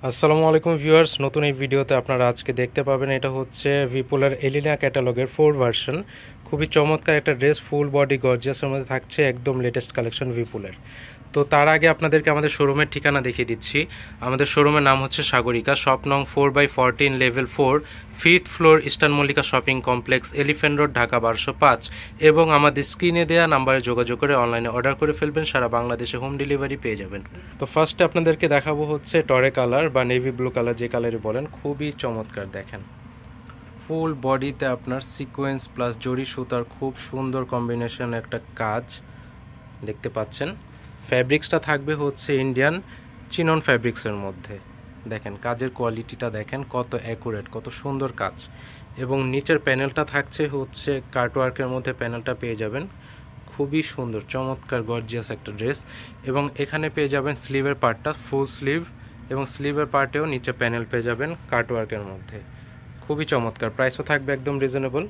আসসালামু আলাইকুম ভিউয়ার্স, নতুন এই ভিডিওতে আপনারা আজকে দেখতে পাবেন এটা হচ্ছে ভিপুলের এলিনা ক্যাটালগের 4 ভার্সন। খুবই চমৎকার একটা ড্রেস, ফুল বডি গর্জিয়াসের মধ্যে থাকছে, একদম লেটেস্ট কালেকশন ভিপুলের। তো তার আগে আপনাদেরকে আমাদের শোরুমের ঠিকানা দেখিয়ে দিচ্ছি। আমাদের শোরুমের নাম হচ্ছে সাগরিকা, শপ নং 4/14, level 4, 5th floor, eastern Mallika shopping complex, elephant road, Dhaka 1205। এবং আমাদের স্ক্রিনে দেওয়া নাম্বারে যোগাযোগ করে অনলাইনে অর্ডার করে ফেলবেন, সারা বাংলাদেশে হোম ডেলিভারি পেয়ে যাবেন। তো ফার্স্টে আপনাদেরকে দেখাবো হচ্ছে টরে কালার বা নেভি ব্লু কালার, যে কালারই বলেন, খুবই চমৎকার। দেখেন ফুল বডিতে আপনার সিকোয়েন্স প্লাস জরি সুতার খুব সুন্দর কম্বিনেশন একটা কাজ দেখতে পাচ্ছেন। ফ্যাব্রিক্সটা থাকবে হচ্ছে ইন্ডিয়ান চিনন ফ্যাব্রিক্সের মধ্যে। দেখেন কাজের কোয়ালিটিটা দেখেন কত অ্যাকুরেট, কত সুন্দর কাজ। এবং নিচের প্যানেলটা থাকছে হচ্ছে কার্টওয়ার্কের মধ্যে, প্যানেলটা পেয়ে যাবেন খুবই সুন্দর চমৎকার গর্জিয়াস একটা ড্রেস। এবং এখানে পেয়ে যাবেন স্লিভের পার্টটা ফুল স্লিভ, এবং স্লিভের পার্টেও নিচে প্যানেল পেয়ে যাবেন কার্টওয়ার্কের মধ্যে, খুবই চমৎকার। প্রাইসও থাকবে একদম রিজনেবল।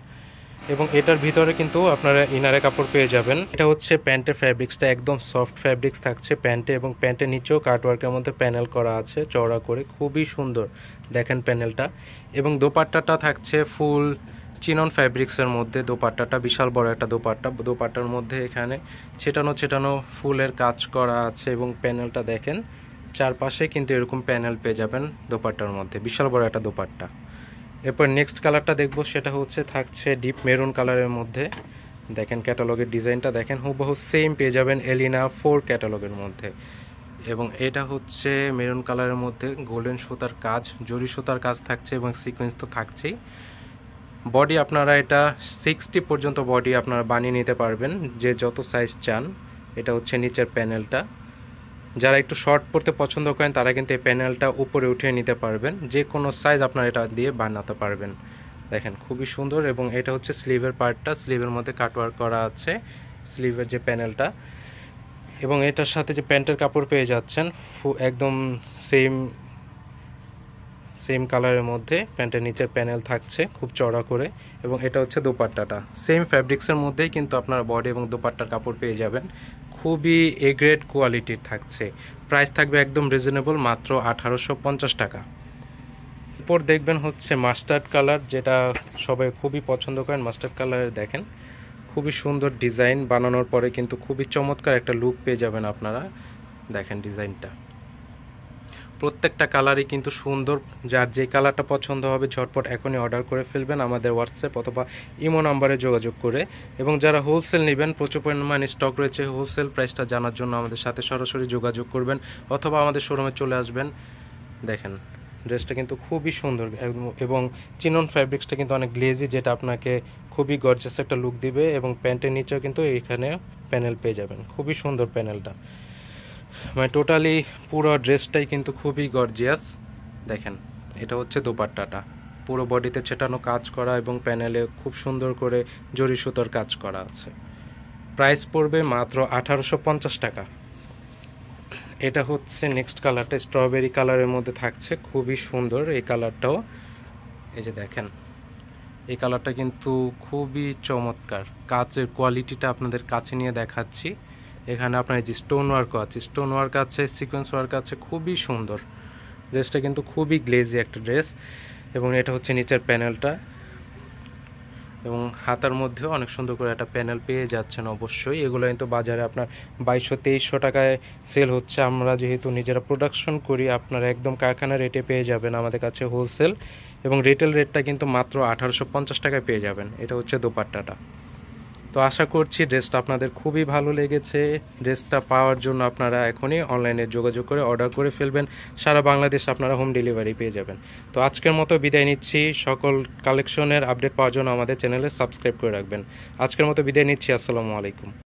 এবং এটার ভিতরে কিন্তু আপনারা ইনারে কাপড় পেয়ে যাবেন। এটা হচ্ছে প্যান্টের ফ্যাব্রিক্সটা একদম সফট ফ্যাব্রিক্স থাকছে প্যান্টে, এবং প্যান্টের নিচেও কাটওয়ার্কের মধ্যে প্যানেল করা আছে চওড়া করে, খুবই সুন্দর দেখেন প্যানেলটা। এবং দোপাট্টাটা থাকছে ফুল চিনন ফ্যাব্রিক্সের মধ্যে। দোপাট্টাটা বিশাল বড় একটা দোপাট্টা, দোপাট্টার মধ্যে এখানে ছেটানো ফুলের কাজ করা আছে। এবং প্যানেলটা দেখেন চারপাশে কিন্তু এরকম প্যানেল পেয়ে যাবেন দোপাট্টার মধ্যে, বিশাল বড় একটা দোপাট্টা। এরপর নেক্সট কালারটা দেখবো, সেটা হচ্ছে থাকছে ডিপ মেরুন কালারের মধ্যে। দেখেন ক্যাটালগের ডিজাইনটা দেখেন, হুবহু সেম পেয়ে যাবেন এলিনা 4 ক্যাটালগের মধ্যে। এবং এটা হচ্ছে মেরুন কালারের মধ্যে গোল্ডেন সুতার কাজ, জরি সুতার কাজ থাকছে, এবং সিকোয়েন্স তো থাকছেই। বডি আপনারা এটা 60 পর্যন্ত বডি আপনারা বানিয়ে নিতে পারবেন, যে যত সাইজ চান। এটা হচ্ছে নিচের প্যানেলটা। যারা একটু শর্ট পরতে পছন্দ করেন তারা কিন্তু এই প্যানেলটা উপরে উঠিয়ে নিতে পারবেন, যে কোনো সাইজ আপনারা এটা দিয়ে বানাতে পারবেন। দেখেন খুবই সুন্দর। এবং এটা হচ্ছে স্লিভের পার্টটা, স্লিভের মধ্যে কাটওয়ার্ক করা আছে স্লিভের যে প্যানেলটা। এবং এটার সাথে যে প্যান্টের কাপড় পেয়ে যাচ্ছেন একদম সেম কালারের মধ্যে, প্যান্টের নিচের প্যানেল থাকছে খুব চড়া করে। এবং এটা হচ্ছে দোপাট্টাটা, সেম ফ্যাব্রিক্সের মধ্যেই কিন্তু আপনারা বডি এবং দোপাট্টার কাপড় পেয়ে যাবেন, খুবই এ গ্রেড কোয়ালিটির থাকছে। প্রাইস থাকবে একদম রিজনেবল, মাত্র 1850 টাকা। এরপর দেখবেন হচ্ছে মাস্টার্ড কালার, যেটা সবাই খুবই পছন্দ করেন। মাস্টার্ড কালারের দেখেন খুবই সুন্দর ডিজাইন, বানানোর পরে কিন্তু খুবই চমৎকার একটা লুক পেয়ে যাবেন আপনারা। দেখেন ডিজাইনটা, প্রত্যেকটা কালারই কিন্তু সুন্দর। যার যে কালারটা পছন্দ হবে ঝটপট এখনই অর্ডার করে ফেলবেন আমাদের হোয়াটসঅ্যাপ অথবা ইমো নাম্বারে যোগাযোগ করে। এবং যারা হোলসেল নেবেন, প্রচুর পরিমাণে স্টক রয়েছে, হোলসেল প্রাইসটা জানার জন্য আমাদের সাথে সরাসরি যোগাযোগ করবেন অথবা আমাদের শোরুমে চলে আসবেন। দেখেন ড্রেসটা কিন্তু খুবই সুন্দর, এবং চিনন ফ্যাব্রিক্সটা কিন্তু অনেক গ্লেজি, যেটা আপনাকে খুবই গর্জিয়াস একটা লুক দিবে। এবং প্যান্টের নিচেও কিন্তু এইখানে প্যানেল পেয়ে যাবেন, খুবই সুন্দর প্যানেলটা। মানে টোটালি পুরো ড্রেসটাই কিন্তু খুবই গর্জিয়াস। দেখেন এটা হচ্ছে দোপাট্টাটা, পুরো বডিতে ছেটানো কাজ করা, এবং প্যানেলে খুব সুন্দর করে জরি সুতোর কাজ করা আছে। প্রাইস পড়বে মাত্র 1850 টাকা। এটা হচ্ছে নেক্সট কালারটা, স্ট্রবেরি কালারের মধ্যে থাকছে, খুবই সুন্দর এই কালারটাও। এই যে দেখেন এই কালারটা কিন্তু খুবই চমৎকার, কাচের কোয়ালিটিটা আপনাদের কাছে নিয়ে দেখাচ্ছি। এখানে আপনার যে স্টোন ওয়ার্ক আছে, স্টোন ওয়ার্ক আছে, সিকোয়েন্স ওয়ার্ক আছে, খুবই সুন্দর। ড্রেসটা কিন্তু খুবই গ্লেজি একটা ড্রেস। এবং এটা হচ্ছে নিচের প্যানেলটা, এবং হাতার মধ্যেও অনেক সুন্দর করে একটা প্যানেল পেয়ে যাচ্ছেন। অবশ্যই এগুলো কিন্তু বাজারে আপনার 2200-2300 টাকায় সেল হচ্ছে। আমরা যেহেতু নিজেরা প্রোডাকশন করি, আপনারা একদম কারখানা রেটে পেয়ে যাবেন আমাদের কাছে হোলসেল। এবং রিটেল রেটটা কিন্তু মাত্র 1850 টাকায় পেয়ে যাবেন। এটা হচ্ছে দোপাট্টাটা। তো আশা করছি ড্রেসটা আপনাদের খুবই ভালো লেগেছে। ড্রেসটা পাওয়ার জন্য আপনারা এখনই অনলাইনে যোগাযোগ করে অর্ডার করে ফেলবেন, সারা বাংলাদেশ আপনারা হোম ডেলিভারি পেয়ে যাবেন। তো আজকের মতো বিদায় নিচ্ছি, সকল কালেকশনের আপডেট পাওয়ার জন্য আমাদের চ্যানেলে সাবস্ক্রাইব করে রাখবেন। আজকের মতো বিদায় নিচ্ছি, আসসালামু আলাইকুম।